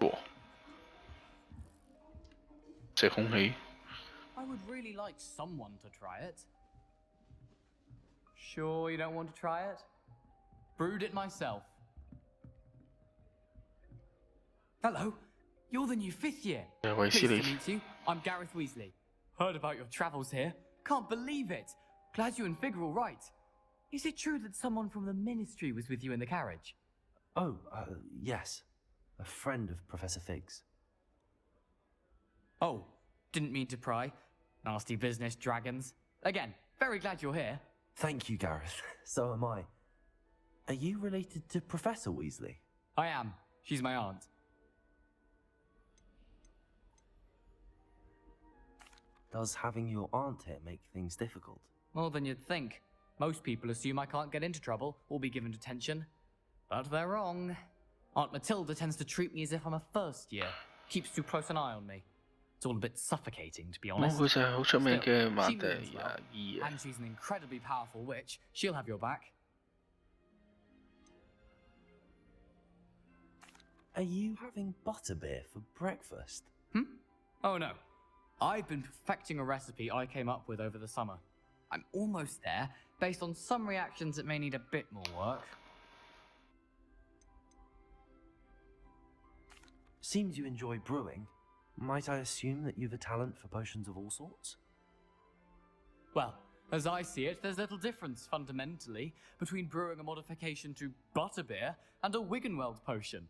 Speaker 1: 哇！食空氣。
Speaker 12: I would really like someone to try it. Sure you don't want to try it? Brewed it myself. Hello, you're the new 5th year. Pleased to meet you. I'm Gareth Weasley. Heard about your travels here. Can't believe it. Glad you and Fig are all right. Is it true that someone from the Ministry was with you in the carriage?
Speaker 4: Oh, yes. A friend of Professor Fig's.
Speaker 12: Oh, didn't mean to pry. Nasty business, dragons. Again, very glad you're here.
Speaker 4: Thank you, Gareth. So am I. Are you related to Professor Weasley?
Speaker 12: I am. She's my aunt.
Speaker 4: Does having your aunt here make things difficult?
Speaker 12: More than you'd think. Most people assume I can't get into trouble or be given detention. But they're wrong. Aunt Matilda tends to treat me as if I'm a first year. Keeps too close an eye on me. It's all a bit suffocating, to be honest.
Speaker 1: 佢就係好出名嘅
Speaker 12: Still,
Speaker 1: 馬
Speaker 12: she
Speaker 1: 蒂
Speaker 12: means
Speaker 1: 亞
Speaker 12: well.
Speaker 1: 伊啊！
Speaker 12: And she's an incredibly powerful witch. She'll have your back.
Speaker 4: Are you having butterbeer for breakfast?
Speaker 12: Oh no. I've been perfecting a recipe I came up with over the summer. I'm almost there, based on some reactions that may need a bit more work.
Speaker 4: Seems you enjoy brewing. Might I assume that you've a talent for potions of all sorts?
Speaker 12: Well, as I see it, there's little difference, fundamentally, between brewing a modification to butterbeer and a Wiggenweld potion.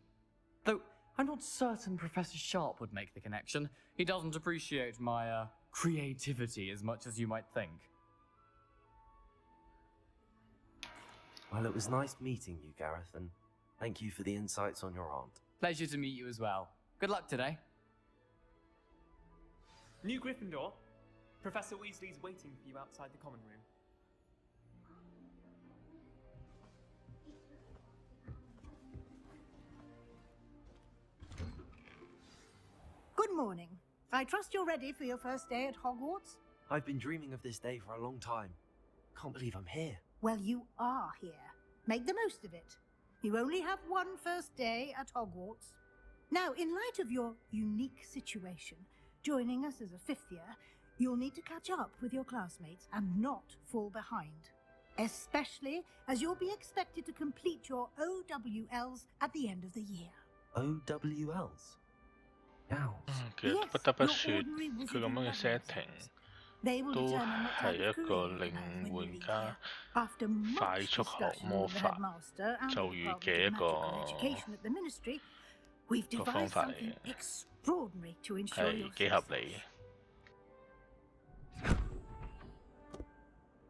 Speaker 12: Though, I'm not certain Professor Sharp would make the connection. He doesn't appreciate my, creativity as much as you might think.
Speaker 4: Well, it was nice meeting you, Gareth, and Thank you for the insights on your aunt.
Speaker 12: Pleasure to meet you as well. Good luck today.
Speaker 14: New Gryffindor. Professor Weasley's waiting for you outside the common room.
Speaker 8: Good morning. I trust you're ready for your first day at Hogwarts?
Speaker 4: I've been dreaming of this day for a long time. Can't believe I'm here.
Speaker 8: Well, you are here. Make the most of it. You only have one first day at Hogwarts. Now, in light of your unique situation, joining us as a fifth year, you'll need to catch up with your classmates and not fall behind. Especially as you'll be expected to complete your OWLs at the end of the year.
Speaker 4: OWLs? Now.
Speaker 1: 其實不得不說，佢咁樣嘅 setting 都係一個令玩家快速學魔法咒語嘅一個方法嚟嘅，係幾合理嘅。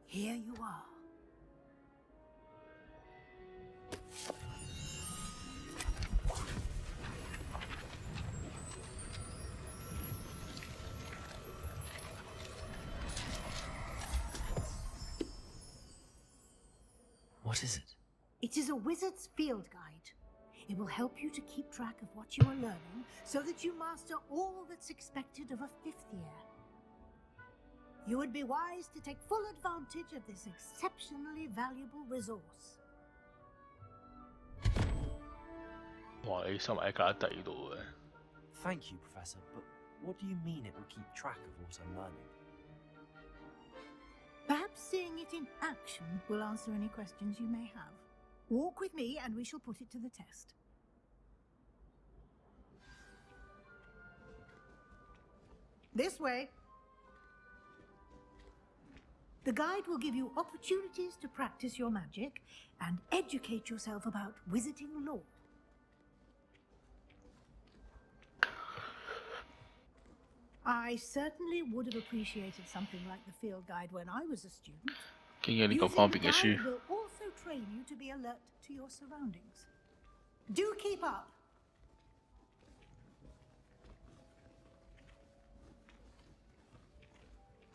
Speaker 8: Here you are.
Speaker 4: What is it?
Speaker 8: It is a wizard's field guide. It will help you to keep track of what you are learning so that you master all that's expected of a fifth year. You would be wise to take full advantage of this exceptionally valuable resource.
Speaker 1: 哇！你收埋喺架底度嘅。
Speaker 4: Thank you, Professor, but what do you mean it will keep track of what I'm learning?
Speaker 8: Perhaps seeing it in action will answer any questions you may have. Walk with me and we shall put it to the test. This way. The guide will give you opportunities to practice your magic and educate yourself about wizarding lore. I certainly would have appreciated something like the field guide when I was a student.
Speaker 1: 經過呢個方面嘅
Speaker 8: Using
Speaker 1: 書
Speaker 8: the guide will also train you to be alert to your surroundings. Do keep up.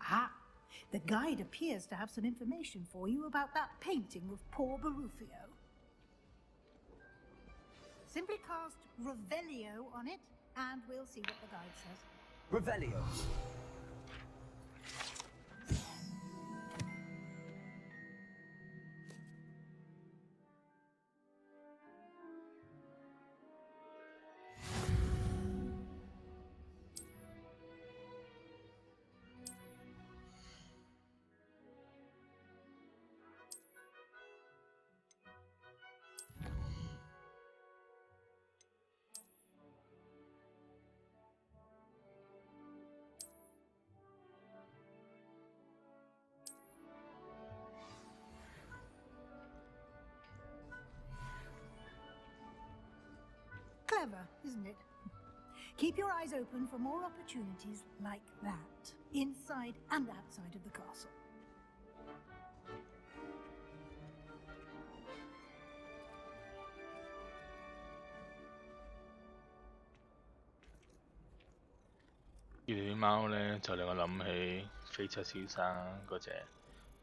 Speaker 8: Ah, the guide appears to have some information for you about that painting of poor Barufio. Simply cast Revelio on it, and we'll see what the guide says.
Speaker 4: Revelio.
Speaker 8: Clever, isn't it? Keep your eyes open for more opportunities like that, inside and outside of the castle.
Speaker 1: 《月戀貓》呢，就令我諗起菲七先生嗰隻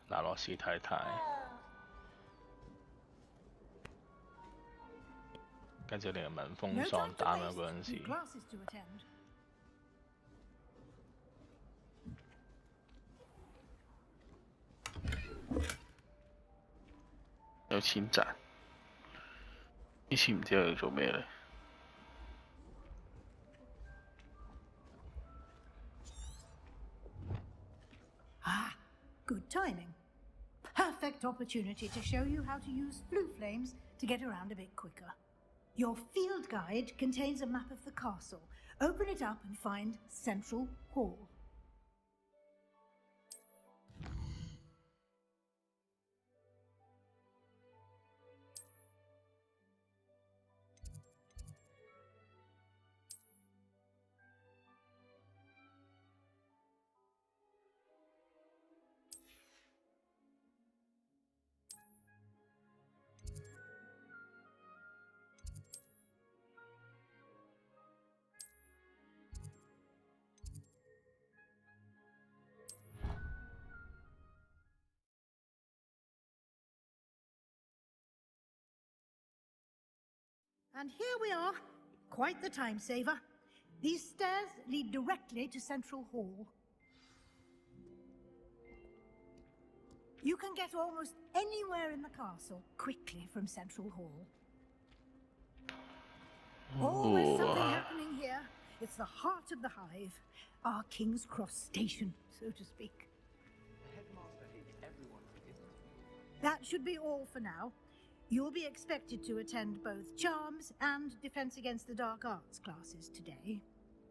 Speaker 1: 拿洛斯太太，跟住令人聞風喪膽啊！嗰陣時。
Speaker 8: Classes to attend.
Speaker 1: 有錢賺，啲錢唔知喺度做咩呢？
Speaker 8: Ah, good timing. Perfect opportunity to show you how to use flue flames to get around a bit quicker. Your field guide contains a map of the castle. Open it up and find Central Hall. And here we are. Quite the time saver. These stairs lead directly to Central Hall. You can get almost anywhere in the castle quickly from Central Hall. Always something happening here. It's the heart of the hive, our King's Cross station, so to speak. That should be all for now. You'll be expected to attend both Charms and Defense Against the Dark Arts classes today.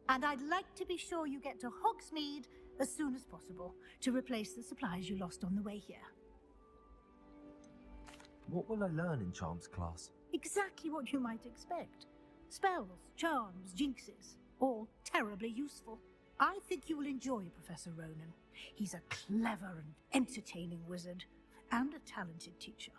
Speaker 8: And I'd like to be sure you get to Hogsmeade as soon as possible to replace the supplies you lost on the way here.
Speaker 4: What will I learn in Charms class?
Speaker 8: Exactly what you might expect. Spells, charms, jinxes, all terribly useful. I think you will enjoy Professor Ronan. He's a clever and entertaining wizard, and a talented teacher.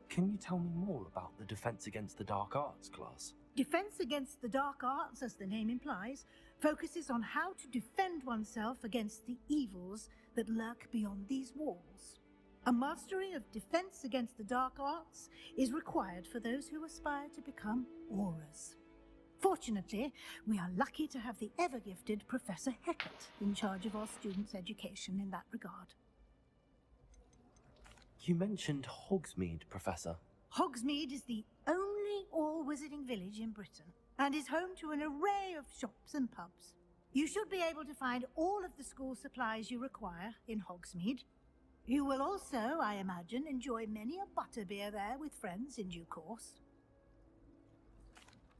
Speaker 4: Can you tell me more about the Defense Against the Dark Arts class?
Speaker 8: Defense Against the Dark Arts, as the name implies, focuses on how to defend oneself against the evils that lurk beyond these walls. A mastery of Defense Against the Dark Arts is required for those who aspire to become Aurors. Fortunately, we are lucky to have the ever-gifted Professor Hecat in charge of our students' education in that regard.
Speaker 4: You mentioned Hogsmeade, Professor.
Speaker 8: Hogsmeade is the only all-wizarding village in Britain and is home to an array of shops and pubs. You should be able to find all of the school supplies you require in Hogsmeade. You will also, I imagine, enjoy many a butterbeer there with friends in due course.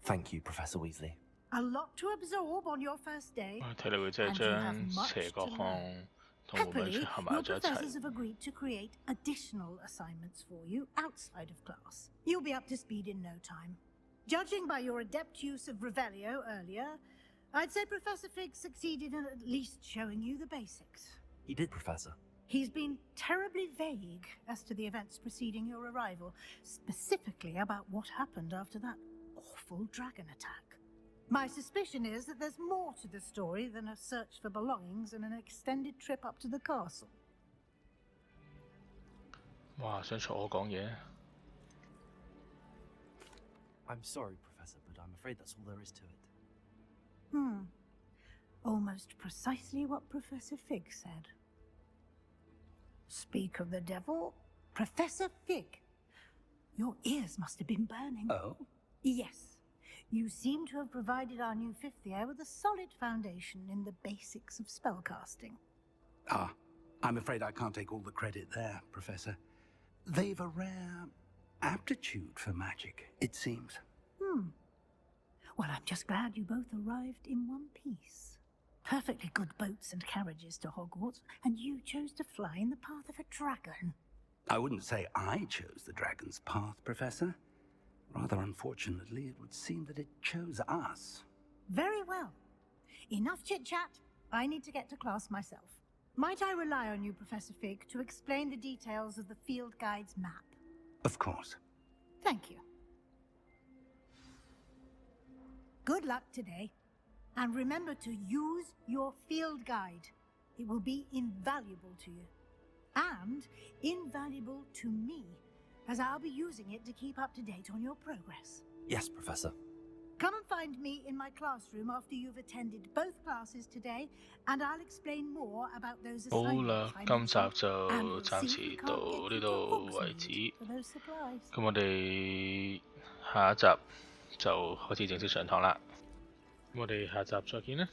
Speaker 4: Thank you, Professor Weasley.
Speaker 8: A lot to absorb on your first day,
Speaker 1: 睇嚟佢真係
Speaker 8: and you have
Speaker 1: 將
Speaker 8: much
Speaker 1: 邪
Speaker 8: to
Speaker 1: 國
Speaker 8: learn.
Speaker 1: 腔同胡文
Speaker 8: Happily,
Speaker 1: 書合埋
Speaker 8: your
Speaker 1: 咗一
Speaker 8: professors
Speaker 1: 齊。
Speaker 8: have agreed to create additional assignments for you outside of class. You'll be up to speed in no time. Judging by your adept use of Revelio earlier, I'd say Professor Fig succeeded in at least showing you the basics.
Speaker 4: He did, Professor.
Speaker 8: He's been terribly vague as to the events preceding your arrival, specifically about what happened after that awful dragon attack. My suspicion is that there's more to the story than a search for belongings and an extended trip up to the castle.
Speaker 1: 哇！想嘈我講嘢？
Speaker 4: I'm sorry, Professor, but I'm afraid that's all there is to it.
Speaker 8: Almost precisely what Professor Fig said. Speak of the devil, Professor Fig. Your ears must have been burning.
Speaker 2: Oh?
Speaker 8: Yes. You seem to have provided our new fifth year with a solid foundation in the basics of spellcasting.
Speaker 2: Ah, I'm afraid I can't take all the credit there, Professor. They've a rare aptitude for magic, it seems.
Speaker 8: Well, I'm just glad you both arrived in one piece. Perfectly good boats and carriages to Hogwarts, and you chose to fly in the path of a dragon.
Speaker 2: I wouldn't say I chose the dragon's path, Professor. Rather unfortunately, it would seem that it chose us.
Speaker 8: Very well. Enough chit-chat. I need to get to class myself. Might I rely on you, Professor Fig, to explain the details of the field guide's map?
Speaker 2: Of course.
Speaker 8: Thank you. Good luck today. And remember to use your field guide. It will be invaluable to you. And invaluable to me, as I'll be using it to keep up to date on your progress.
Speaker 4: Yes, Professor.
Speaker 8: Come and find me in my classroom after you've attended both classes today, and I'll explain more about those
Speaker 1: 好
Speaker 8: assignments
Speaker 1: 啦，
Speaker 8: I
Speaker 1: 今集
Speaker 8: mentioned,
Speaker 1: 就
Speaker 8: and we'll
Speaker 1: 暫
Speaker 8: see if
Speaker 1: 時
Speaker 8: we
Speaker 1: 到
Speaker 8: can't
Speaker 1: 呢
Speaker 8: get you
Speaker 1: 度
Speaker 8: to
Speaker 1: 為
Speaker 8: Hogsmeade
Speaker 1: 止。
Speaker 8: for those supplies.
Speaker 1: 咁我哋下一集就開始正式上堂啦。咁我哋下集再見啦。